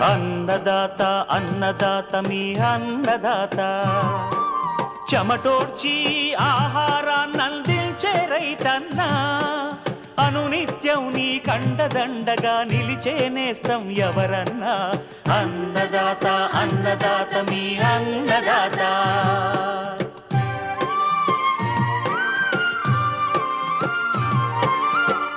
అన్నదాత అన్నదాత మీ అన్నదాత, చెమటోడ్చి ఆహారాన్నందించే రైతన్నా, అనునిత్యం నీ కండదండగా నిలిచే నేస్తం ఎవరన్నా. అన్నదాత అన్నదాత మీ అన్నదాత.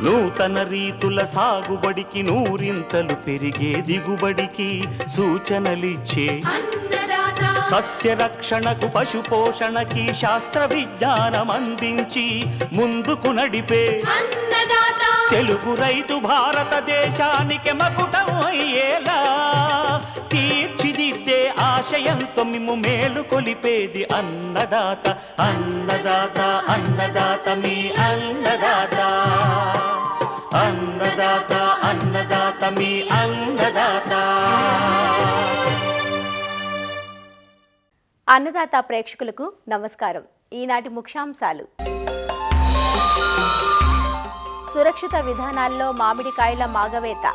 నూతన రీతుల సాగుబడికి, నూరింతలు పెరిగే దిగుబడికి సూచనలిచ్చే సస్య రక్షణకు, పశు పోషణకి శాస్త్ర విజ్ఞానం అందించి ముందుకు నడిపే తెలుగు రైతు భారతదేశానికి మకుటం అయ్యేలా తీర్చిదిద్దే ఆశయంతో మిమ్ము మేలు కొలిపేది అన్నదాత. అన్నదాత అన్నదాత మీ అన్నదాత. అన్నదాత అన్నదాత మీ అన్నదాత. అన్నదాత ప్రేక్షకులకు నమస్కారం. ఈనాటి ముఖ్యాంశాలు: సురక్షిత విధానాల్లో మామిడికాయల మాగవేత,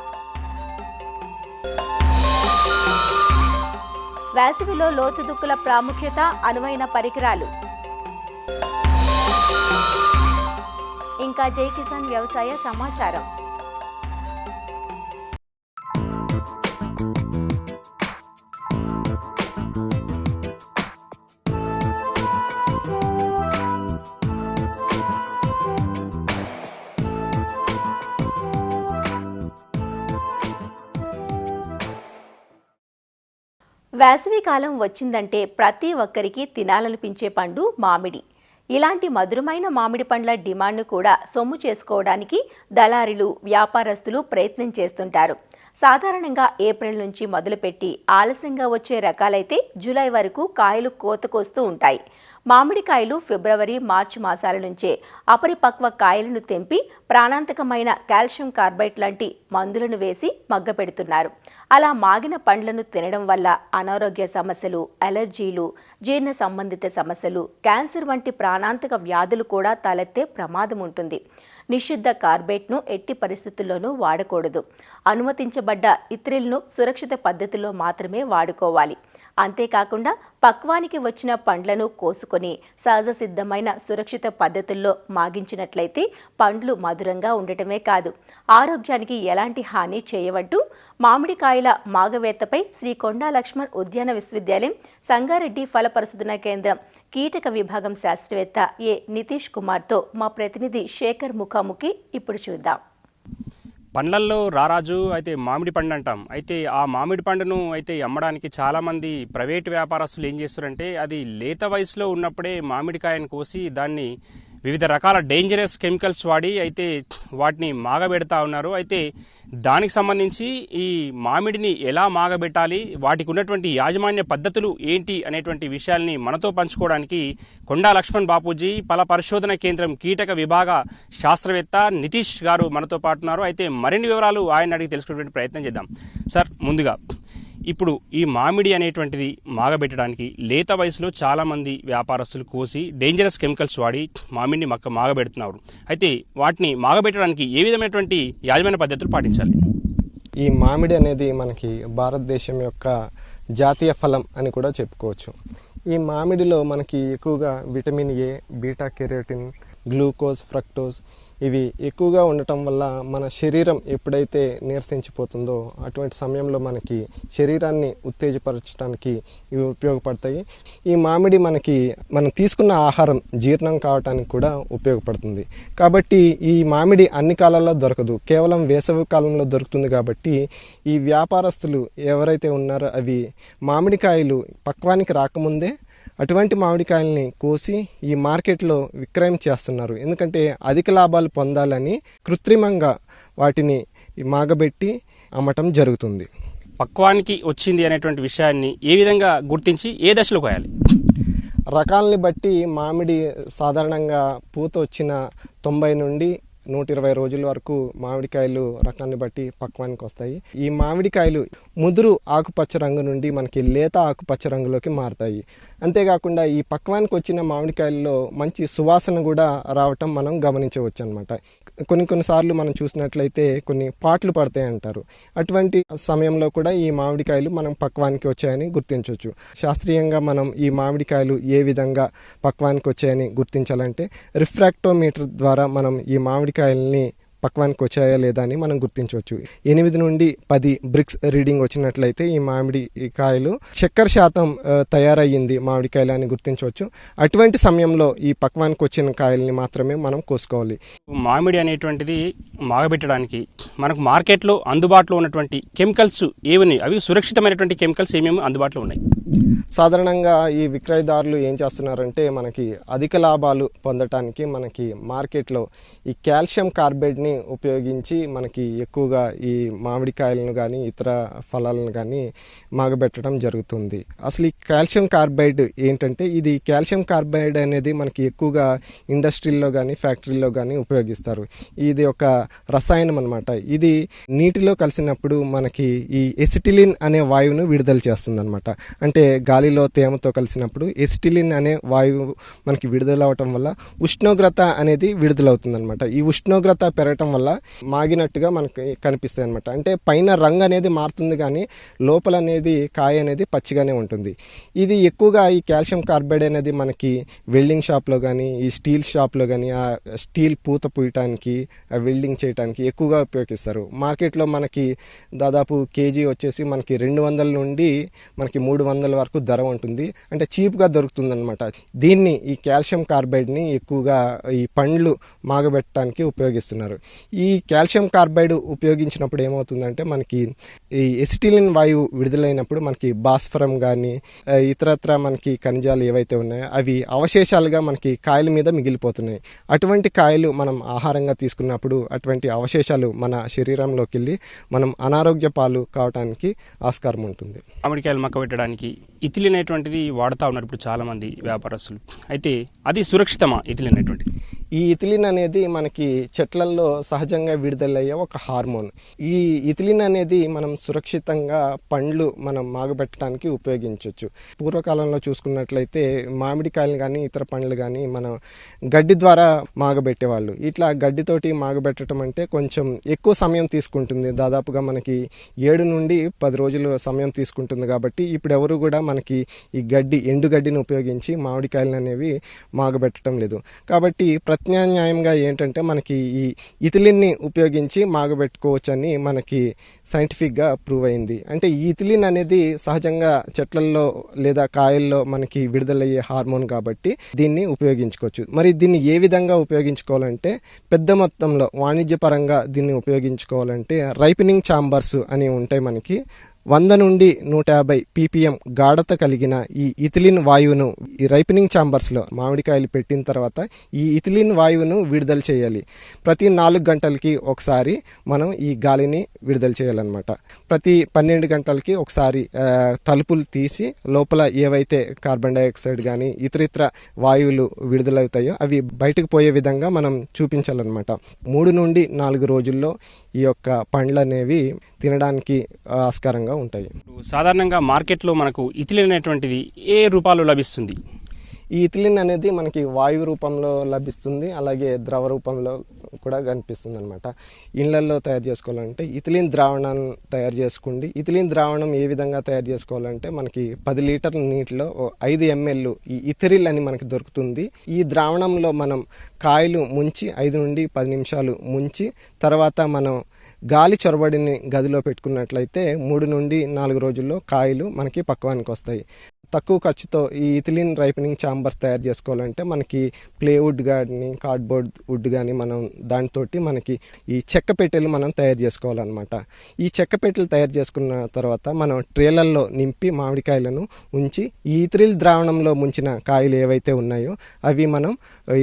వేసవిలో లోతుదుక్కుల ప్రాముఖ్యత, అనువైన పరికరాలు, ఇంకా జై కిసాన్ వ్యవసాయ సమాచారం. వేసవి కాలం వచ్చిందంటే ప్రతి ఒక్కరికి తినాలనిపించే పండు మామిడి. ఇలాంటి మధురమైన మామిడి పండ్ల డిమాండ్ను కూడా సొమ్ము చేసుకోవడానికి దళారీలు, వ్యాపారస్తులు ప్రయత్నం చేస్తుంటారు. సాధారణంగా ఏప్రిల్ నుంచి మొదలుపెట్టి ఆలస్యంగా వచ్చే రకాలైతే జూలై వరకు కాయలు కోతకొస్తూ ఉంటాయి. మామిడికాయలు ఫిబ్రవరి, మార్చి మాసాల నుంచే అపరిపక్వ కాయలను తెంపి ప్రాణాంతకమైన కాల్షియం కార్బైడ్ లాంటి మందులను వేసి మగ్గపెడుతున్నారు. అలా మాగిన పండ్లను తినడం వల్ల అనారోగ్య సమస్యలు, అలర్జీలు, జీర్ణ సంబంధిత సమస్యలు, క్యాన్సర్ వంటి ప్రాణాంతక వ్యాధులు కూడా తలెత్తే ప్రమాదం ఉంటుంది. నిషిద్ధ కార్బైడ్ను ఎట్టి పరిస్థితుల్లోనూ వాడకూడదు. అనుమతించబడ్డ ఇత్రిల్ను సురక్షిత పద్ధతిలో మాత్రమే వాడుకోవాలి. అంతేకాకుండా పక్వానికి వచ్చిన పండ్లను కోసుకొని సహజ సిద్ధమైన సురక్షిత పద్ధతుల్లో మాగించినట్లయితే పండ్లు మధురంగా ఉండటమే కాదు, ఆరోగ్యానికి ఎలాంటి హాని చేయవంటూ మామిడికాయల మాగవేత్తపై శ్రీ కొండా లక్ష్మణ్ ఉద్యాన విశ్వవిద్యాలయం సంగారెడ్డి ఫల పరిశోధన కేంద్రం కీటక విభాగం శాస్త్రవేత్త ఏ నితీష్ కుమార్తో మా ప్రతినిధి శేఖర్ ముఖాముఖి ఇప్పుడు చూద్దాం. పండ్లల్లో రారాజు అయితే మామిడి పండు అంటాం. అయితే ఆ మామిడి పండును అయితే అమ్మడానికి చాలామంది ప్రైవేటు వ్యాపారస్తులు ఏం చేస్తారంటే, అది లేత వయసులో ఉన్నప్పుడే మామిడికాయను కోసి దాన్ని వివిధ రకాల డేంజరస్ కెమికల్స్ వాడి అయితే వాటిని మాగబెడతా ఉన్నారు. అయితే దానికి సంబంధించి ఈ మామిడిని ఎలా మాగబెట్టాలి, వాటికి ఉన్నటువంటి యాజమాన్య పద్ధతులు ఏంటి అనేటువంటి విషయాల్ని మనతో పంచుకోవడానికి కొండా లక్ష్మణ్ బాపూజీ ఫల పరిశోధన కేంద్రం కీటక విభాగ శాస్త్రవేత్త నితీష్ గారు మనతో పాటున్నారు. అయితే మరిన్ని వివరాలు ఆయన అడిగి తెలుసుకునేటువంటి ప్రయత్నం చేద్దాం. సార్, ముందుగా ఇప్పుడు ఈ మామిడి అనేటువంటిది మాగబెట్టడానికి లేత వయసులో చాలామంది వ్యాపారస్తులు కోసి డేంజరస్ కెమికల్స్ వాడి మామిడిని మాగబెడుతున్నారు. అయితే వాటిని మాగబెట్టడానికి ఏ విధమైనటువంటి యాజమాన్య పద్ధతులు పాటించాలి? ఈ మామిడి అనేది మనకి భారతదేశం యొక్క జాతీయ ఫలం అని కూడా చెప్పుకోవచ్చు. ఈ మామిడిలో మనకి ఎక్కువగా vitamin A, beta carotene, glucose, fructose ఇవి ఎక్కువగా ఉండటం వల్ల మన శరీరం ఎప్పుడైతే నీరసించిపోతుందో అటువంటి సమయంలో మనకి శరీరాన్ని ఉత్తేజపరచడానికి ఇవి ఉపయోగపడతాయి. ఈ మామిడి మనం తీసుకున్న ఆహారం జీర్ణం కావడానికి కూడా ఉపయోగపడుతుంది. కాబట్టి ఈ మామిడి అన్ని కాలాల్లో దొరకదు, కేవలం వేసవి కాలంలో దొరుకుతుంది. కాబట్టి ఈ వ్యాపారస్తులు ఎవరైతే ఉన్నారో అవి మామిడికాయలు పక్వానికి రాకముందే అటువంటి మామిడికాయల్ని కోసి ఈ మార్కెట్లో విక్రయం చేస్తున్నారు. ఎందుకంటే అధిక లాభాలు పొందాలని కృత్రిమంగా వాటిని మాగబెట్టి అమ్మటం జరుగుతుంది. పక్వానికి వచ్చింది అనేటువంటి విషయాన్ని ఏ విధంగా గుర్తించి ఏ దశలో కోయాలి? రకాలని బట్టి మామిడి సాధారణంగా పూత వచ్చిన 90 నుండి 120 రోజుల వరకు మామిడికాయలు రకాన్ని బట్టి పక్వానికి వస్తాయి. ఈ మామిడికాయలు ముదురు ఆకుపచ్చ రంగు నుండి మనకి లేత ఆకుపచ్చ రంగులోకి మారుతాయి. అంతేకాకుండా ఈ పక్వానికి వచ్చిన మామిడికాయల్లో మంచి సువాసన కూడా రావటం మనం గమనించవచ్చు అనమాట. కొన్నిసార్లు మనం చూసినట్లయితే కొన్ని పాట్లు పడతాయి అంటారు. అటువంటి సమయంలో కూడా ఈ మామిడికాయలు మనం పక్వానికి వచ్చాయని గుర్తించవచ్చు. శాస్త్రీయంగా మనం ఈ మామిడికాయలు ఏ విధంగా పక్వానికి వచ్చాయని గుర్తించాలంటే రిఫ్రాక్టోమీటర్ ద్వారా మనం ఈ మామిడికాయల్ని పక్వానికి వచ్చాయా లేదా అని మనం గుర్తించవచ్చు. 8 నుండి 10 బ్రిక్స్ రీడింగ్ వచ్చినట్లయితే ఈ మామిడి కాయలు చక్కెర శాతం తయారయ్యింది మామిడికాయలు అని గుర్తించవచ్చు. అటువంటి సమయంలో ఈ పక్వానికి వచ్చిన కాయల్ని మాత్రమే మనం కోసుకోవాలి. మామిడి అనేటువంటిది మాగబెట్టడానికి మనకు మార్కెట్లో అందుబాటులో ఉన్నటువంటి కెమికల్స్ ఏమని, అవి సురక్షితమైనటువంటి కెమికల్స్ ఏమేమి అందుబాటులో ఉన్నాయి? సాధారణంగా ఈ విక్రయదారులు ఏం చేస్తున్నారంటే మనకి అధిక లాభాలు పొందటానికి మనకి మార్కెట్లో ఈ కాల్షియం కార్బైడ్ని ఉపయోగించి మనకి ఎక్కువగా ఈ మామిడికాయలను కానీ ఇతర ఫలాలను కానీ మాగబెట్టడం జరుగుతుంది. అసలు ఈ కాల్షియం కార్బైడ్ ఏంటంటే, ఇది కాల్షియం కార్బైడ్ అనేది మనకి ఎక్కువగా ఇండస్ట్రీల్లో కానీ ఫ్యాక్టరీల్లో కానీ ఉపయోగిస్తారు. ఇది ఒక రసాయనం అన్నమాట. ఇది నీటిలో కలిసినప్పుడు మనకి ఈ ఎసిటిలిన్ అనే వాయువును విడుదల చేస్తుంది అనమాట. అంటే గాలిలో తేమతో కలిసినప్పుడు ఎసిటిలిన్ అనే వాయువు మనకి విడుదలవటం వల్ల ఉష్ణోగ్రత అనేది విడుదలవుతుంది అనమాట. ఈ ఉష్ణోగ్రత పెరగటం వల్ల మాగినట్టుగా మనకి కనిపిస్తాయి అనమాట. అంటే పైన రంగు అనేది మారుతుంది కానీ లోపల అనేది కాయ అనేది పచ్చిగానే ఉంటుంది. ఇది ఎక్కువగా ఈ కాల్షియం కార్బైడ్ అనేది మనకి వెల్డింగ్ షాప్లో కానీ ఈ స్టీల్ షాప్లో కానీ ఆ స్టీల్ పూత పూయటానికి వెల్డింగ్ చేయడానికి ఎక్కువగా ఉపయోగిస్తారు. మార్కెట్లో మనకి దాదాపు కేజీ వచ్చేసి మనకి 200 నుండి మనకి 300 వరకు ధర ఉంటుంది. అంటే చీప్గా దొరుకుతుంది అనమాట. దీన్ని ఈ కాల్షియం కార్బైడ్ని ఎక్కువగా ఈ పండ్లు మాగబెట్టడానికి ఉపయోగిస్తున్నారు. ఈ కాల్షియం కార్బైడ్ ఉపయోగించినప్పుడు ఏమవుతుందంటే మనకి ఈ ఎసిటిలిన్ వాయువు విడుదలైనప్పుడు మనకి భాస్వరం కానీ ఇతరత్ర మనకి ఖనిజాలు ఏవైతే ఉన్నాయో అవి అవశేషాలుగా మనకి కాయల మీద మిగిలిపోతున్నాయి. అటువంటి కాయలు మనం ఆహారంగా తీసుకున్నప్పుడు అటువంటి అవశేషాలు మన శరీరంలోకి వెళ్ళి మనం అనారోగ్య పాలు కావడానికి ఆస్కారం ఉంటుంది. మామిడికాయలు మక్క పెట్టడానికి ఇథిలిన్ అనేటువంటిది వాడుతూ ఉన్నారు ఇప్పుడు చాలామంది వ్యాపారస్తులు. అయితే అది సురక్షితమా ఇథిలిన్ అనేటువంటి? ఈ ఇథిలిన్ అనేది మనకి చెట్లల్లో సహజంగా విడుదలయ్యే ఒక హార్మోన్. ఈ ఇథిలిన్ అనేది మనం సురక్షితంగా పండ్లు మనం మాగబెట్టడానికి ఉపయోగించవచ్చు. పూర్వకాలంలో చూసుకున్నట్లయితే మామిడికాయలు కానీ ఇతర పండ్లు కానీ మనం గడ్డి ద్వారా మాగబెట్టేవాళ్ళు. ఇట్లా గడ్డితోటి మాగబెట్టడం అంటే కొంచెం ఎక్కువ సమయం తీసుకుంటుంది. దాదాపుగా మనకి 7 నుండి 10 రోజులు సమయం తీసుకుంటుంది. కాబట్టి ఇప్పుడు ఎవరు కూడా మనకి ఈ ఎండుగడ్డిని ఉపయోగించి మామిడికాయలు అనేవి మాగబెట్టడం లేదు. కాబట్టి ప్రత్యామ్నాయంగా ఏంటంటే మనకి ఈ ఇథిలిన్ని ఉపయోగించి మాగబెట్టుకోవచ్చని మనకి సైంటిఫిక్గా ప్రూవ్ అయింది. అంటే ఈ ఇథిలిన్ అనేది సహజంగా చెట్లల్లో లేదా కాయల్లో మనకి విడుదలయ్యే హార్మోన్ కాబట్టి దీన్ని ఉపయోగించుకోవచ్చు. మరి దీన్ని ఏ విధంగా ఉపయోగించుకోవాలంటే పెద్ద మొత్తంలో వాణిజ్యపరంగా దీన్ని ఉపయోగించుకోవాలంటే రైపెనింగ్ ఛాంబర్స్ అని ఉంటాయి మనకి. 100 నుండి 150 ppm గాఢత కలిగిన ఈ ఇథిలిన్ వాయువును ఈ రైపెనింగ్ ఛాంబర్స్లో మామిడికాయలు పెట్టిన తర్వాత ఈ ఇథిలిన్ వాయువును విడుదల చేయాలి. ప్రతి 4 గంటలకి ఒకసారి మనం ఈ గాలిని విడుదల చేయాలన్నమాట. ప్రతి 12 గంటలకి ఒకసారి తలుపులు తీసి లోపల ఏవైతే కార్బన్ డైఆక్సైడ్ కానీ ఇతరితర వాయువులు విడుదలవుతాయో అవి బయటకు పోయే విధంగా మనం చూపించాలన్నమాట. 3 నుండి 4 రోజుల్లో ఈ యొక్క పండ్లు అనేవి తినడానికి ఆస్కారంగా ఉంటాయి. సాధారణంగా మార్కెట్లో మనకు ఇథిలిన్ అనేటువంటిది ఏ రూపాల్లో లభిస్తుంది? ఈ ఇథిలిన్ అనేది మనకి వాయు రూపంలో లభిస్తుంది, అలాగే ద్రవ రూపంలో కూడా కనిపిస్తుంది అనమాట. ఇళ్లల్లో తయారు చేసుకోవాలంటే ఇథిలిన్ ద్రావణాన్ని తయారు చేసుకోండి. ఇథిలిన్ ద్రావణం ఏ విధంగా తయారు చేసుకోవాలంటే మనకి 10 లీటర్ల నీటిలో 5 ml ఈ ఇథిరిల్ అని మనకి దొరుకుతుంది. ఈ ద్రావణంలో మనం కాయలు ముంచి 5 నుండి 10 నిమిషాలు ముంచి తర్వాత మనం గాలి చొరబడిని గదిలో పెట్టుకున్నట్లయితే 3 నుండి 4 రోజుల్లో కాయలు మనకి పక్వానికి వస్తాయి. తక్కువ ఖర్చుతో ఈ ఇథిలిన్ రైపెనింగ్ ఛాంబర్స్ తయారు చేసుకోవాలంటే మనకి ప్లేవుడ్ కానీ కార్డ్బోర్డ్ వుడ్ కానీ మనం దానితోటి మనకి ఈ చెక్క పెట్టెలు మనం తయారు చేసుకోవాలన్నమాట. ఈ చెక్క పెట్టెలు తయారు చేసుకున్న తర్వాత మనం ట్రేలల్లో నింపి మామిడికాయలను ఉంచి ఈ ఇథిలిన్ ద్రావణంలో ముంచిన కాయలు ఏవైతే ఉన్నాయో అవి మనం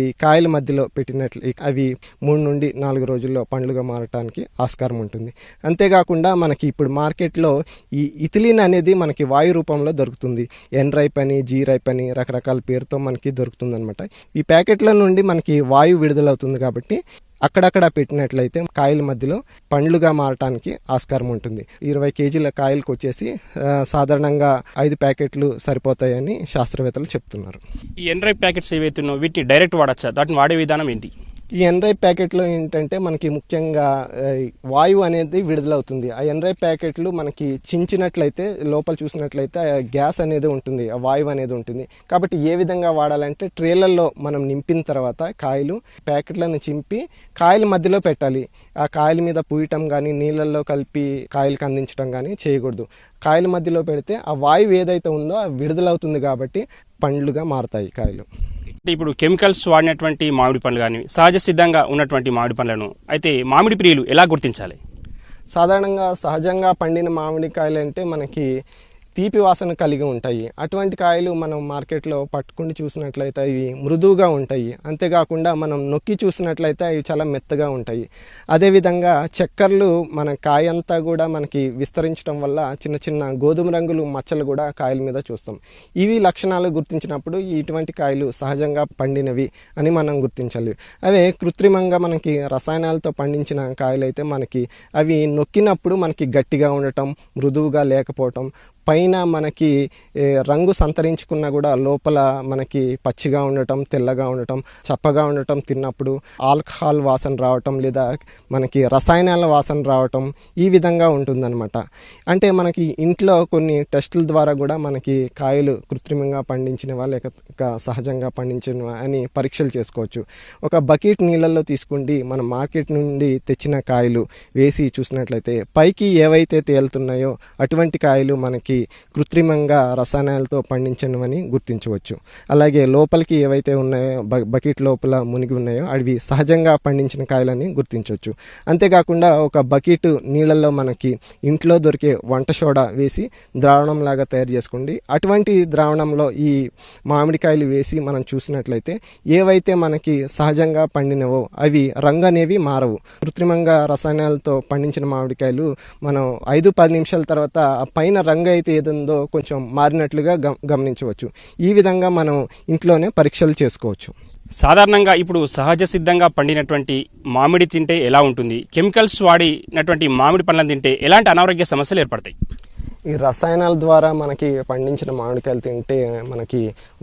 ఈ కాయల మధ్యలో పెట్టినట్లు అవి 3 నుండి 4 రోజుల్లో పండ్లుగా మారటానికి ఆస్కారం ఉంటుంది. అంతేకాకుండా మనకి ఇప్పుడు మార్కెట్లో ఈ ఇథిలిన్ అనేది మనకి వాయు రూపంలో దొరుకుతుంది. ఎన్ రైప్ అని, జీ రైప్ అని రకరకాల పేరుతో మనకి దొరుకుతుంది అనమాట. ఈ ప్యాకెట్ల నుండి మనకి వాయువు విడుదలవుతుంది కాబట్టి అక్కడక్కడ పెట్టినట్లయితే కాయల మధ్యలో పండ్లుగా మారటానికి ఆస్కారం ఉంటుంది. 20 కేజీల కాయలకు వచ్చేసి సాధారణంగా 5 ప్యాకెట్లు సరిపోతాయని శాస్త్రవేత్తలు చెప్తున్నారు. ఈ ఎన్రైప్ ప్యాకెట్స్ ఏవైతున్నాయో వీటిని డైరెక్ట్ వాడచ్చా? వాటిని వాడే విధానం ఏంటి? ఈ ఎన్రైప్ ప్యాకెట్లో ఏంటంటే మనకి ముఖ్యంగా వాయువు అనేది విడుదలవుతుంది. ఆ ఎన్రైప్ ప్యాకెట్లు మనకి చించినట్లయితే లోపల చూసినట్లయితే గ్యాస్ అనేది ఉంటుంది, ఆ వాయువు అనేది ఉంటుంది. కాబట్టి ఏ విధంగా వాడాలంటే ట్రేలల్లో మనం నింపిన తర్వాత కాయలు ప్యాకెట్లను చింపి కాయల మధ్యలో పెట్టాలి. ఆ కాయల మీద పూయటం కానీ నీళ్ళల్లో కలిపి కాయలకు అందించడం కానీ చేయకూడదు. కాయల మధ్యలో పెడితే ఆ వాయువు ఏదైతే ఉందో అది విడుదలవుతుంది కాబట్టి పండ్లుగా మారతాయి కాయలు. ఇప్పుడు కెమికల్స్ వాడినటువంటి మామిడి పండ్లు కానీ సహజ సిద్ధంగా ఉన్నటువంటి మామిడి పండ్లను అయితే మామిడి ప్రియులు ఎలా గుర్తించాలి? సాధారణంగా సహజంగా పండిన మామిడికాయలు అంటే మనకి తీపి వాసన కలిగి ఉంటాయి. అటువంటి కాయలు మనం మార్కెట్లో పట్టుకుని చూసినట్లయితే అవి మృదువుగా ఉంటాయి. అంతేకాకుండా మనం నొక్కి చూసినట్లయితే అవి చాలా మెత్తగా ఉంటాయి. అదేవిధంగా చక్కెరలు మన కాయ అంతా కూడా మనకి విస్తరించడం వల్ల చిన్న చిన్న గోధుమ రంగులు మచ్చలు కూడా కాయల మీద చూస్తాం. ఇవి లక్షణాలు గుర్తించినప్పుడు ఇటువంటి కాయలు సహజంగా పండినవి అని మనం గుర్తించాలి. అవే కృత్రిమంగా మనకి రసాయనాలతో పండించిన కాయలు అయితే మనకి అవి నొక్కినప్పుడు మనకి గట్టిగా ఉండటం, మృదువుగా లేకపోవటం, పైన మనకి రంగు సంతరించుకున్నా కూడా లోపల మనకి పచ్చిగా ఉండటం, తెల్లగా ఉండటం, చప్పగా ఉండటం, తిన్నప్పుడు ఆల్కహాల్ వాసన రావటం లేదా మనకి రసాయనాల వాసన రావటం ఈ విధంగా ఉంటుందన్నమాట. అంటే మనకి ఇంట్లో కొన్ని టెస్టుల ద్వారా కూడా మనకి కాయలు కృత్రిమంగా పండించినవా లేక సహజంగా పండించినవా అని పరీక్షలు చేసుకోవచ్చు. ఒక బకెట్ నీళ్ళల్లో తీసుకుండి మనం మార్కెట్ నుండి తెచ్చిన కాయలు వేసి చూసినట్లయితే పైకి ఏవైతే తేలుతున్నాయో అటువంటి కాయలు మనకి కృత్రిమంగా రసాయనాలతో పండించినవని గుర్తించవచ్చు. అలాగే లోపలికి ఏవైతే ఉన్నాయో బకెట్ లోపల మునిగి ఉన్నాయో అవి సహజంగా పండించిన కాయలని గుర్తించవచ్చు. అంతేకాకుండా ఒక బకెట్ నీళ్ళల్లో మనకి ఇంట్లో దొరికే వంట సోడా వేసి ద్రావణంలాగా తయారు చేసుకోండి. అటువంటి ద్రావణంలో ఈ మామిడికాయలు వేసి మనం చూసినట్లయితే ఏవైతే మనకి సహజంగా పండినవో అవి రంగు అనేవి మారవు. కృత్రిమంగా రసాయనాలతో పండించిన మామిడికాయలు మనం 5-10 నిమిషాల తర్వాత ఆ పైన రంగు అయితే ఏదుందో కొంచెం మారినట్లుగా గమనించవచ్చు. ఈ విధంగా మనం ఇంట్లోనే పరీక్షలు చేసుకోవచ్చు. సాధారణంగా ఇప్పుడు సహజ సిద్ధంగా పండినటువంటి మామిడి తింటే ఎలా ఉంటుంది? కెమికల్స్ వాడినటువంటి మామిడి పండ్లను తింటే ఎలాంటి అనారోగ్య సమస్యలు ఏర్పడతాయి? ఈ రసాయనాల ద్వారా మనకి పండించిన మామిడికాయలు తింటే మనకి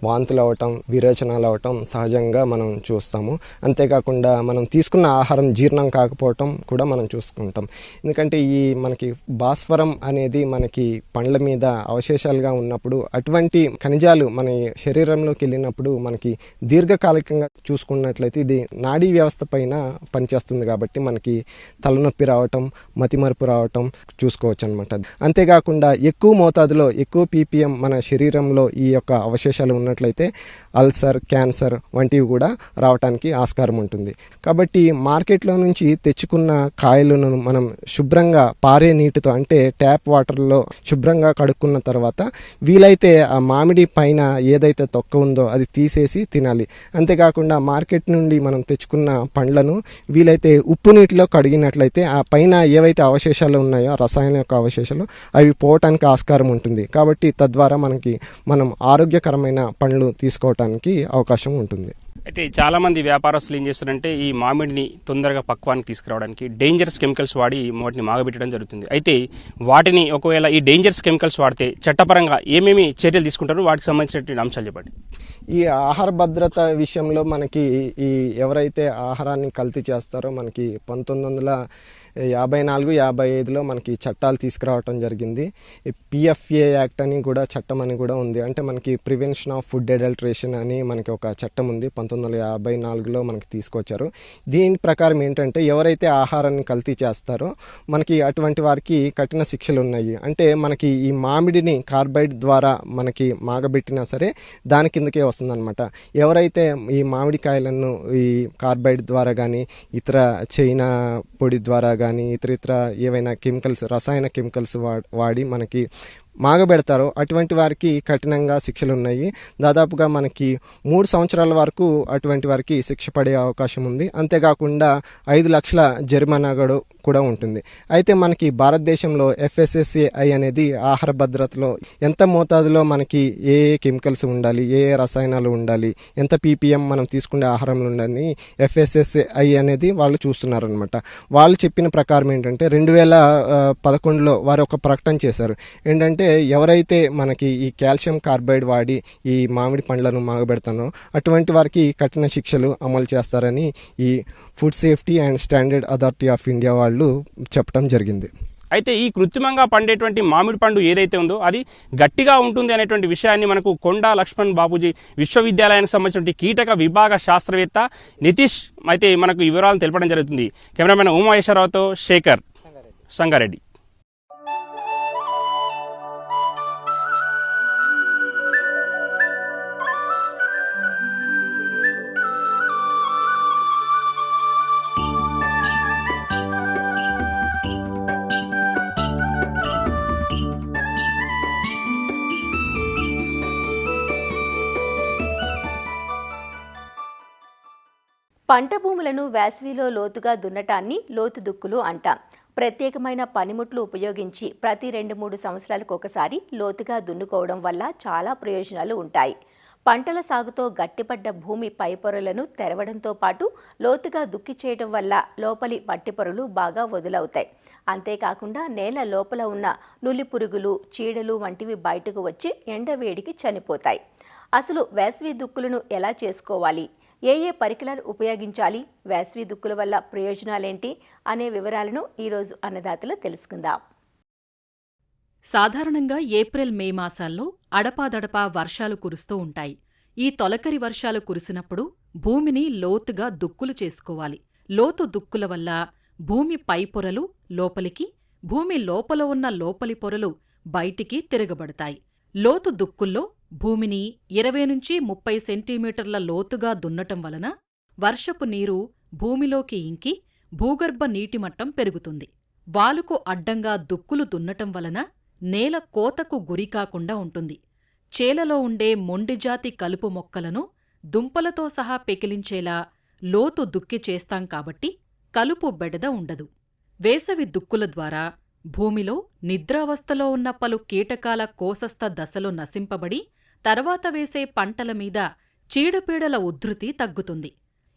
వాంతులు అవ్వటం, విరేచనాలు అవ్వటం సహజంగా మనం చూస్తాము. అంతేకాకుండా మనం తీసుకున్న ఆహారం జీర్ణం కాకపోవటం కూడా మనం చూసుకుంటాం. ఎందుకంటే ఈ మనకి భాస్వరం అనేది మనకి పండ్ల మీద అవశేషాలుగా ఉన్నప్పుడు అటువంటి ఖనిజాలు మన శరీరంలోకి వెళ్ళినప్పుడు మనకి దీర్ఘకాలికంగా చూసుకున్నట్లయితే ఇది నాడీ వ్యవస్థ పైన పనిచేస్తుంది. కాబట్టి మనకి తలనొప్పి రావటం, మతిమరుపు రావటం చూసుకోవచ్చు అనమాట. అంతేకాకుండా ఎక్కువ మోతాదులో ఎక్కువ పీపీఎం మన శరీరంలో ఈ యొక్క అవశేషాలు ఉన్నట్లయితే అల్సర్, క్యాన్సర్ వంటివి కూడా రావడానికి ఆస్కారం ఉంటుంది. కాబట్టి మార్కెట్లో నుంచి తెచ్చుకున్న కాయలను మనం శుభ్రంగా పారే నీటితో అంటే ట్యాప్ వాటర్లో శుభ్రంగా కడుక్కున్న తర్వాత వీలైతే ఆ మామిడి పైన ఏదైతే తొక్క ఉందో అది తీసేసి తినాలి. అంతేకాకుండా మార్కెట్ నుండి మనం తెచ్చుకున్న పండ్లను వీలైతే ఉప్పు నీటిలో కడిగినట్లయితే ఆ పైన ఏవైతే అవశేషాలు ఉన్నాయో రసాయన యొక్క అవశేషాలు అవి పోవటానికి ఆస్కారం ఉంటుంది. కాబట్టి తద్వారా మనం ఆరోగ్యకరమైన పండ్లు తీసుకోవటానికి అవకాశం ఉంటుంది. అయితే చాలామంది వ్యాపారస్తులు ఏం చేస్తారంటే ఈ మామిడిని తొందరగా పక్వానికి తీసుకురావడానికి డేంజరస్ కెమికల్స్ వాడి వాటిని మాగబెట్టడం జరుగుతుంది. అయితే వాటిని ఒకవేళ ఈ డేంజరస్ కెమికల్స్ వాడితే చట్టపరంగా ఏమేమి చర్యలు తీసుకుంటారో వాటికి సంబంధించినటువంటి అంశాలు చెప్పండి. ఈ ఆహార భద్రత విషయంలో మనకి ఈ ఎవరైతే ఆహారాన్ని కల్తీ చేస్తారో మనకి 1954-55లో మనకి చట్టాలు తీసుకురావటం జరిగింది. PFA యాక్ట్ అని కూడా చట్టం అని కూడా ఉంది. అంటే మనకి ప్రివెన్షన్ ఆఫ్ ఫుడ్ అడల్టరేషన్ అని మనకి ఒక చట్టం ఉంది. 1954లో మనకి తీసుకొచ్చారు. దీని ప్రకారం ఏంటంటే ఎవరైతే ఆహారాన్ని కల్తీ చేస్తారో మనకి అటువంటి వారికి కఠిన శిక్షలు ఉన్నాయి. అంటే మనకి ఈ మామిడిని కార్బైడ్ ద్వారా మనకి మాగబెట్టినా సరే దాని కిందకే వస్తుందన్నమాట. ఎవరైతే ఈ మామిడికాయలను ఈ కార్బైడ్ ద్వారా కానీ ఇతర చైనా పొడి ద్వారా కానీ ఇతర ఏవైనా కెమికల్స్ రసాయన కెమికల్స్ వాడి మనకి మాగబెడతారో అటువంటి వారికి కఠినంగా శిక్షలు ఉన్నాయి. దాదాపుగా మనకి 3 సంవత్సరాల వరకు అటువంటి వారికి శిక్ష పడే అవకాశం ఉంది. అంతేకాకుండా 5 లక్షల జరిమానా కూడా ఉంటుంది. అయితే మనకి భారతదేశంలో FSSAI అనేది ఆహార భద్రతలో ఎంత మోతాదులో మనకి ఏ కెమికల్స్ ఉండాలి, ఏ రసాయనాలు ఉండాలి, ఎంత PPM మనం తీసుకునే ఆహారంలో ఉండాలని FSSAI అనేది వాళ్ళు చూస్తున్నారనమాట. వాళ్ళు చెప్పిన ప్రకారం ఏంటంటే 2011లో వారు ఒక ప్రకటన చేశారు. ఏంటంటే ఎవరైతే మనకి ఈ కాల్షియం కార్బైడ్ వాడి ఈ మామిడి పండ్లను మాగబెడతానో అటువంటి వారికి కఠిన శిక్షలు అమలు చేస్తారని ఈ food safety and standard authority of India వాళ్ళు చెప్పడం జరిగింది. అయితే ఈ కృత్రిమంగా పండేటువంటి మామిడి పండు ఏదైతే ఉందో అది గట్టిగా ఉంటుంది అనేటువంటి విషయాన్ని మనకు కొండా లక్ష్మణ్ బాపూజీ విశ్వవిద్యాలయానికి సంబంధించిన కీటక విభాగ శాస్త్రవేత్త నితీష్ అయితే మనకు ఈ వివరాలను తెలపడం జరుగుతుంది. కెమెరామెన్ ఉమాయేశ్వరరావుతో శేఖర్, సంగారెడ్డి. పంట భూములను వేసవిలో లోతుగా దున్నటాన్ని లోతు దుక్కులు అంటాం. ప్రత్యేకమైన పనిముట్లు ఉపయోగించి ప్రతి 2-3 సంవత్సరాలకు ఒకసారి లోతుగా దున్నుకోవడం వల్ల చాలా ప్రయోజనాలు ఉంటాయి. పంటల సాగుతో గట్టిపడ్డ భూమి పై పొరలను తెరవడంతో పాటు లోతుగా దుక్కి చేయడం వల్ల లోపలి మట్టి పొరలు బాగా వదులవుతాయి. అంతేకాకుండా నేల లోపల ఉన్న నులి పురుగులు, చీడలు వంటివి బయటకు వచ్చి ఎండవేడికి చనిపోతాయి. అసలు వేసవి దుక్కులను ఎలా చేసుకోవాలి, ఏ పరికరాలు ఉపయోగించాలి, వేసవి దుక్కుల వల్ల ప్రయోజనాలేంటి అనే వివరాలను ఈరోజు అన్నదాతలో తెలుసుకుందాం. సాధారణంగా ఏప్రిల్-మే మాసాల్లో అడపాదడపా వర్షాలు కురుస్తూ ఉంటాయి. ఈ తొలకరి వర్షాలు కురిసినప్పుడు భూమిని లోతుగా దుక్కులు చేసుకోవాలి. లోతు దుక్కుల వల్ల భూమి పై పొరలు లోపలికి, భూమి లోపల ఉన్న లోపలి పొరలు బయటికి తిరగబడతాయి. లోతు దుక్కుల్లో భూమిని 20-30 సెంటీమీటర్ల లోతుగా దున్నటం వలన వర్షపు నీరు భూమిలోకి ఇంకి భూగర్భ నీటిమట్టం పెరుగుతుంది. వాలుకు అడ్డంగా దుక్కులు దున్నటం వలన నేల కోతకు గురికాకుండా ఉంటుంది. చేలలో ఉండే మొండిజాతి కలుపు మొక్కలను దుంపలతో సహా పెకిలించేలా లోతు దుక్కి చేస్తాం కాబట్టి కలుపు బెడద ఉండదు. వేసవి దుక్కుల ద్వారా భూమిలో నిద్రావస్థలో ఉన్న పలు కీటకాల కోసస్థ దశలు నశింపబడి తర్వాత వేసే పంటల మీద చీడపీడల ఉధృతి తగ్గుతుంది.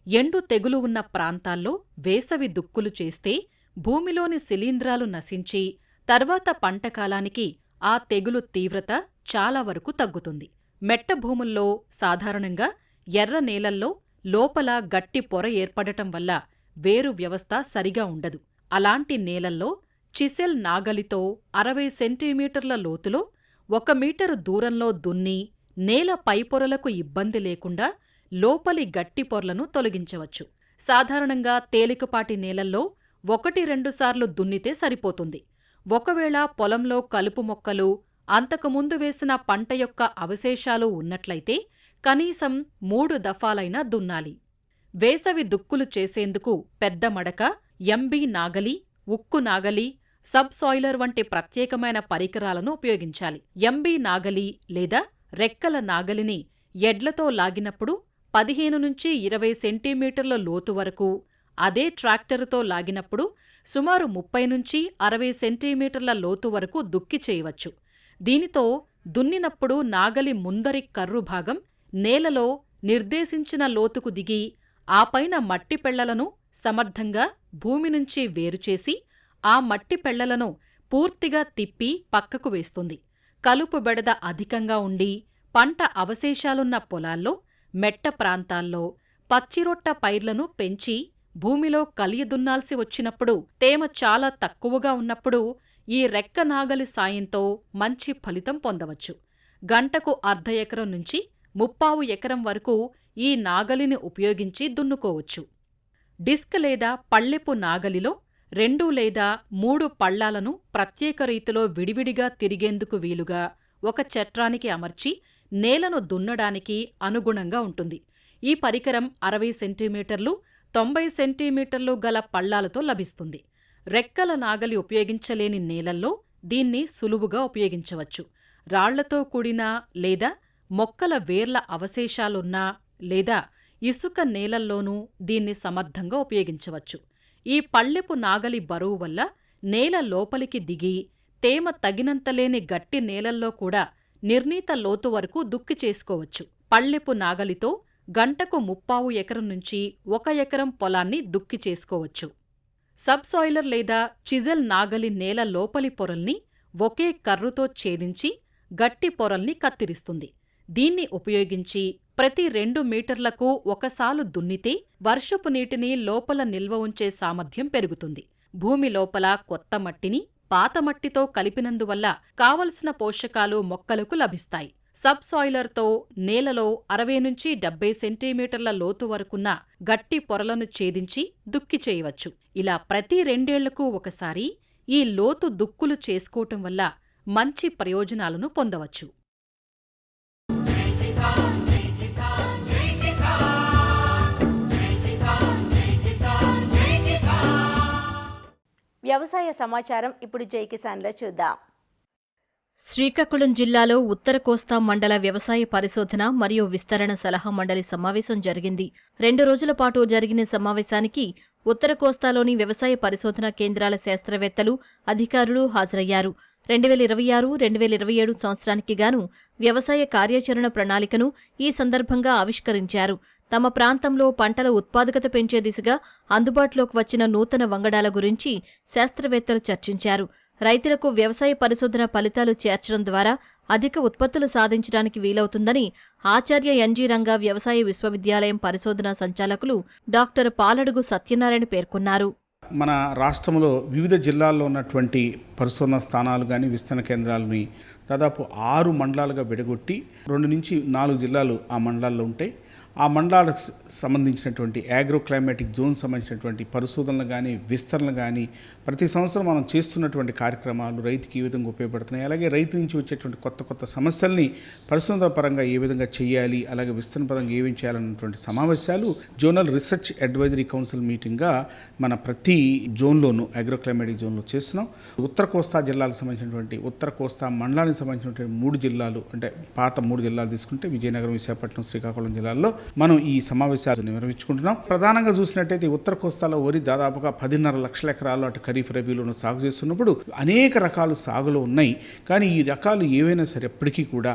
ఎండు తెగులు ఉన్న ప్రాంతాల్లో వేసవి దుక్కులు చేస్తే భూమిలోని శిలీంధ్రాలు నశించి తర్వాత పంటకాలానికి ఆ తెగులు తీవ్రత చాలా వరకు తగ్గుతుంది. మెట్ట భూముల్లో సాధారణంగా ఎర్ర నేలల్లో లోపల గట్టి పొర ఏర్పడటం వల్ల వేరు వ్యవస్థ సరిగా ఉండదు. అలాంటి నేలల్లో చిసెల్ నాగలితో 60 సెంటీమీటర్ల లోతులో 1 మీటరు దూరంలో దున్ని నేల పైపొరలకు ఇబ్బంది లేకుండా లోపలి గట్టి పొరలను తొలగించవచ్చు. సాధారణంగా తేలికపాటి నేలల్లో 1-2 సార్లు దున్నితే సరిపోతుంది. ఒకవేళ పొలంలో కలుపు మొక్కలు, అంతకుముందు వేసిన పంట యొక్క అవశేషాలు ఉన్నట్లయితే కనీసం 3 దఫాలైనా దున్నాలి. వేసవి దుక్కులు చేసేందుకు పెద్ద మడక, ఎంబీ నాగలి, ఉక్కు నాగలి, సబ్ సాయిలర్ వంటి ప్రత్యేకమైన పరికరాలను ఉపయోగించాలి. ఎంబీ నాగలి లేదా రెక్కల నాగలిని ఎడ్లతో లాగినప్పుడు 15-20 సెంటీమీటర్ల లోతు వరకు, అదే ట్రాక్టరుతో లాగినప్పుడు సుమారు 30-60 సెంటీమీటర్ల లోతు వరకు దుక్కి చేయవచ్చు. దీనితో దున్నినప్పుడు నాగలి ముందరి కర్రు భాగం నేలలో నిర్దేశించిన లోతుకు దిగి ఆపైన మట్టి పెళ్లలను సమర్థంగా భూమి నుంచి వేరుచేసి ఆ మట్టి పెళ్లలను పూర్తిగా తిప్పి పక్కకు వేస్తుంది. కలుపు బెడద అధికంగా ఉండి పంట అవశేషాలున్న పొలాల్లో, మెట్ట ప్రాంతాల్లో పచ్చిరొట్ట పైర్లను పెంచి భూమిలో కలియదున్నాల్సి వచ్చినప్పుడు, తేమ చాలా తక్కువగా ఉన్నప్పుడు ఈ రెక్క నాగలి సాయంతో మంచి ఫలితం పొందవచ్చు. గంటకు 1/2 ఎకరం నుంచి 3/4 ఎకరం వరకు ఈ నాగలిని ఉపయోగించి దున్నుకోవచ్చు. డిస్క్ లేదా పళ్ళెపు నాగలిలో 2 లేదా 3 పళ్ళాలను ప్రత్యేక రీతిలో విడివిడిగా తిరిగేందుకు వీలుగా ఒక చట్రానికి అమర్చి నేలను దున్నడానికి అనుగుణంగా ఉంటుంది. ఈ పరికరం 60 సెంటీమీటర్లు, 90 సెంటీమీటర్లు గల పళ్ళాలతో లభిస్తుంది. రెక్కల నాగలి ఉపయోగించలేని నేలల్లో దీన్ని సులువుగా ఉపయోగించవచ్చు. రాళ్లతో కూడిన లేదా మొక్కల వేర్ల అవశేషాలున్నా లేదా ఇసుక నేలల్లోనూ దీన్ని సమర్థంగా ఉపయోగించవచ్చు. ఈ పళ్ళెపు నాగలి బరువు వల్ల నేల లోపలికి దిగి తేమ తగినంత లేని గట్టి నేలల్లో కూడా నిర్ణీత లోతు వరకు దుక్కి చేసుకోవచ్చు. పళ్ళెపు నాగలితో గంటకు 3/4 ఎకరం నుంచి 1 ఎకరం పొలాన్ని దుక్కి చేసుకోవచ్చు. సబ్సాయిలర్ లేదా చిజెల్ నాగలి నేల లోపలి పొరల్ని ఒకే కర్రుతో ఛేదించి గట్టి పొరల్ని కత్తిరిస్తుంది. దీన్ని ఉపయోగించి ప్రతి 2 మీటర్లకు ఒకసాలు దున్నితే వర్షపు నీటిని లోపల నిల్వ ఉంచే సామర్థ్యం పెరుగుతుంది. భూమి లోపల కొత్త మట్టిని పాత మట్టితో కలిపినందువల్ల కావలసిన పోషకాలు మొక్కలకు లభిస్తాయి. సబ్సాయిలర్తో నేలలో 60 నుంచి 70 సెంటీమీటర్ల లోతు వరకున్న గట్టి పొరలను ఛేదించి దుక్కి చేయవచ్చు. ఇలా ప్రతి 2 ఏళ్లకు ఒకసారి ఈ లోతు దుక్కులు చేసుకోవటం వల్ల మంచి ప్రయోజనాలను పొందవచ్చు. వ్యవసాయ సమాచారం ఇప్పుడు జై కిసాన్లో చూద్దాం. శ్రీకాకుళం జిల్లాలో ఉత్తర కోస్తా మండల వ్యవసాయ పరిశోధన మరియు విస్తరణ సలహా మండలి సమావేశం జరిగింది. 2 రోజుల పాటు జరిగిన సమావేశానికి ఉత్తర కోస్తాలోని వ్యవసాయ పరిశోధన కేంద్రాల శాస్త్రవేత్తలు, అధికారులు హాజరయ్యారు. 2026-2027 సంవత్సరానికి గాను వ్యవసాయ కార్యాచరణ ప్రణాళికను ఈ సందర్భంగా ఆవిష్కరించారు. తమ ప్రాంతంలో పంటల ఉత్పాదకత పెంచే దిశగా అందుబాటులోకి వచ్చిన నూతన వంగడాల గురించి శాస్త్రవేత్తలు చర్చించారు. రైతులకు వ్యవసాయ పరిశోధన ఫలితాలు చేర్చడం ద్వారా అధిక ఉత్పత్తులు సాధించడానికి వీలవుతుందని ఆచార్య ఎన్జీ రంగా వ్యవసాయ విశ్వవిద్యాలయం పరిశోధనా సంచాలకులు డాక్టర్ పాలడుగు సత్యనారాయణ పేర్కొన్నారు. మన రాష్ట్రంలో వివిధ జిల్లాల్లో ఉన్నటువంటి పరిశోధనా స్థానాలు కానీ విస్తరణ కేంద్రాలని దాదాపు 6 మండలాలుగా విడగొట్టి 2 నుంచి 4 జిల్లాలు ఆ మండలాల్లో ఉంటాయి. ఆ మండలాలకు సంబంధించినటువంటి అగ్రో క్లైమాటిక్ జోన్ సంబంధించినటువంటి పరిశోధనలు కానీ విస్తరణలు కానీ ప్రతి సంవత్సరం మనం చేస్తున్నటువంటి కార్యక్రమాలు రైతుకి ఏ విధంగా ఉపయోగపడుతున్నాయి, అలాగే రైతు నుంచి వచ్చేటువంటి కొత్త సమస్యల్ని పరిశోధన పరంగా ఏ విధంగా చేయాలి, అలాగే విస్తరణ పరంగా ఏమేం చేయాలన్నటువంటి సమావేశాలు జోనల్ రీసెర్చ్ అడ్వైజరీ కౌన్సిల్ మీటింగ్గా మన ప్రతి జోన్లోనూ అగ్రో క్లైమాటిక్ జోన్లో చేస్తున్నాం. ఉత్తర కోస్తా జిల్లాలకు సంబంధించినటువంటి ఉత్తర కోస్తా మండలానికి సంబంధించినటువంటి 3 జిల్లాలు అంటే పాత 3 జిల్లాలు తీసుకుంటే విజయనగరం, విశాఖపట్నం, శ్రీకాకుళం జిల్లాల్లో మనం ఈ సమావేశాలు నిర్వహించుకుంటున్నాం. ప్రధానంగా చూసినట్టయితే ఉత్తర కోస్తాలో వరి దాదాపుగా 10.5 లక్షల ఎకరాలు అటు ఖరీఫ్ రబీలోను సాగు చేస్తున్నప్పుడు అనేక రకాలు సాగులో ఉన్నాయి. కానీ ఈ రకాలు ఏవైనా సరే ఎప్పటికీ కూడా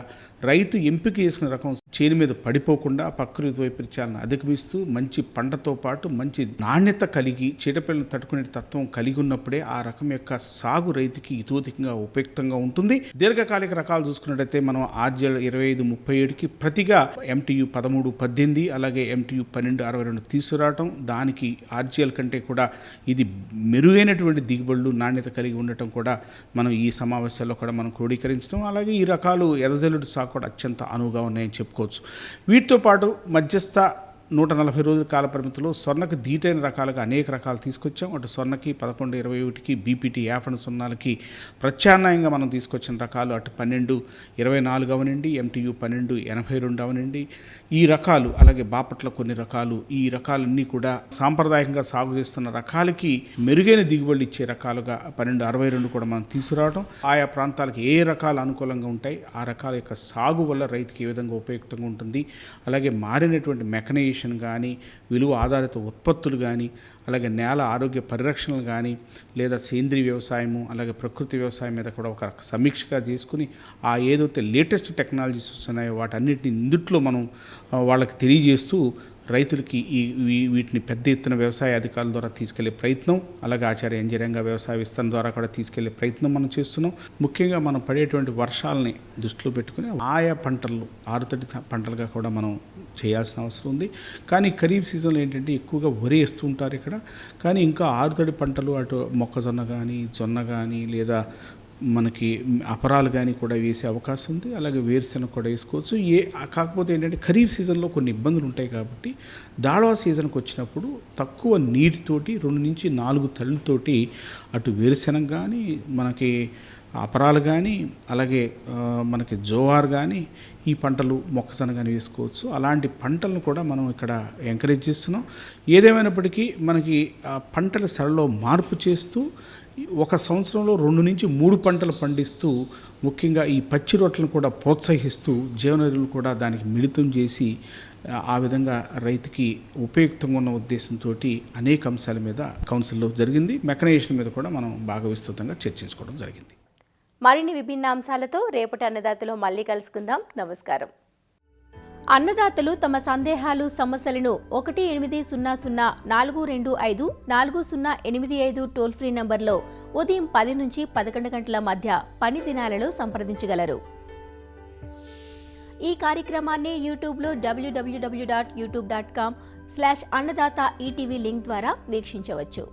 రైతు ఎంపిక చేసుకునే రకం చేను మీద పడిపోకుండా ప్రకృతి వైపరీత్యాలను అధిగమిస్తూ మంచి పంటతో పాటు మంచి నాణ్యత కలిగి చీడపీడలను తట్టుకునే తత్వం కలిగి ఉన్నప్పుడే ఆ రకం యొక్క సాగు రైతుకి ఇతోధికంగా ఉపయుక్తంగా ఉంటుంది. దీర్ఘకాలిక రకాలు చూసుకున్నట్టయితే మనం ఆర్జీఎల్ 25-37కి ప్రతిగా MTU 13-18 అలాగే MTU 12-62 తీసుకురావటం, దానికి ఆర్జీఎల్ కంటే కూడా ఇది మెరుగైనటువంటి దిగుబడులు నాణ్యత కలిగి ఉండటం కూడా మనం ఈ సమావేశాల్లో కూడా మనం క్రోడీకరించడం, అలాగే ఈ రకాలు ఎర్రజల్లుడు సాగు కూడా అత్యంత అనువుగా ఉన్నాయని చెప్పుకోవచ్చు. వీటితో పాటు మధ్యస్థ 140 రోజుల కాల పరిమితిలో స్వర్ణకు దీటైన రకాలుగా అనేక రకాలు తీసుకొచ్చాం. అటు స్వర్ణకి 11-21కి BPT 50-0కి ప్రత్యామ్నాయంగా మనం తీసుకొచ్చిన రకాలు అటు 12-24 అవనండి, MTU 12-82 అవనండి, ఈ రకాలు అలాగే బాపట్ల కొన్ని రకాలు, ఈ రకాలన్నీ కూడా సాంప్రదాయకంగా సాగు చేస్తున్న రకాలకి మెరుగైన దిగుబడులు ఇచ్చే రకాలుగా 12-62 కూడా మనం తీసుకురావడం, ఆయా ప్రాంతాలకు ఏ రకాలు అనుకూలంగా ఉంటాయి, ఆ రకాల యొక్క సాగు వల్ల రైతుకి ఏ విధంగా ఉపయుక్తంగా ఉంటుంది, అలాగే మారినటువంటి మెకనైజేషన్ కానీ విలువ ఆధారిత ఉత్పత్తులు కానీ అలాగే నేల ఆరోగ్య పరిరక్షణలు కానీ లేదా సేంద్రీయ వ్యవసాయము అలాగే ప్రకృతి వ్యవసాయం మీద కూడా ఒక సమీక్షగా చేసుకుని ఆ ఏదైతే లేటెస్ట్ టెక్నాలజీస్ ఉన్నాయో వాటన్నిటిని ఇందుట్లో మనం వాళ్ళకి తెలియజేస్తూ రైతులకి వీటిని పెద్ద ఎత్తున వ్యవసాయ అధికారుల ద్వారా తీసుకెళ్లే ప్రయత్నం, అలాగే ఆచార్య ఎన్జీ రంగా వ్యవసాయ విస్తరణ ద్వారా కూడా తీసుకెళ్లే ప్రయత్నం మనం చేస్తున్నాం. ముఖ్యంగా మనం పడేటువంటి వర్షాలని దృష్టిలో పెట్టుకుని ఆయా పంటలు ఆరుతడి పంటలుగా కూడా మనం చేయాల్సిన అవసరం ఉంది. కానీ ఖరీఫ్ సీజన్లో ఏంటంటే ఎక్కువగా వరి వేస్తూ ఉంటారు ఇక్కడ, కానీ ఇంకా ఆరుతడి పంటలు అటు మొక్కజొన్న కానీ జొన్న కానీ లేదా మనకి అపరాలు కానీ కూడా వేసే అవకాశం ఉంది, అలాగే వేరుశెనగ కూడా వేసుకోవచ్చు. కాకపోతే ఏంటంటే ఖరీఫ్ సీజన్లో కొన్ని ఇబ్బందులు ఉంటాయి కాబట్టి దాళవా సీజన్కి వచ్చినప్పుడు తక్కువ నీటితోటి 2 నుంచి 4 తళ్ళతోటి అటు వేరుశెనగ కానీ మనకి అపరాలు కానీ అలాగే మనకి జోవార్ కానీ ఈ పంటలు మొక్కజొన్న కానీ వేసుకోవచ్చు. అలాంటి పంటలను కూడా మనం ఇక్కడ ఎంకరేజ్ చేస్తున్నాం. ఏదేమైనప్పటికీ మనకి పంటల సరళలో మార్పు చేస్తూ ఒక సంవత్సరంలో 2 నుంచి 3 పంటలు పండిస్తూ ముఖ్యంగా ఈ పచ్చి రొట్టెలను కూడా ప్రోత్సహిస్తూ జీవనరులు కూడా దానికి మిళితం చేసి ఆ విధంగా రైతుకి ఉపయుక్తంగా ఉన్న ఉద్దేశంతో అనేక అంశాల మీద కౌన్సిల్లో జరిగింది. మెకనైజేషన్ మీద కూడా మనం బాగా విస్తృతంగా చర్చించుకోవడం జరిగింది. మరిన్ని విభిన్న అంశాలతో రేపటి అన్నదాతలో మళ్ళీ కలుసుకుందాం. నమస్కారం. అన్నదాతలు తమ సందేహాలు సమస్యలను 1-800-425-4085 టోల్ ఫ్రీ నంబర్లో ఉదయం 10 నుంచి 11 గంటల మధ్య పని దినాలలో సంప్రదించగలరు. ఈ కార్యక్రమాన్ని యూట్యూబ్లో www.youtube.com/annadata ETV లింక్ ద్వారా వీక్షించవచ్చు.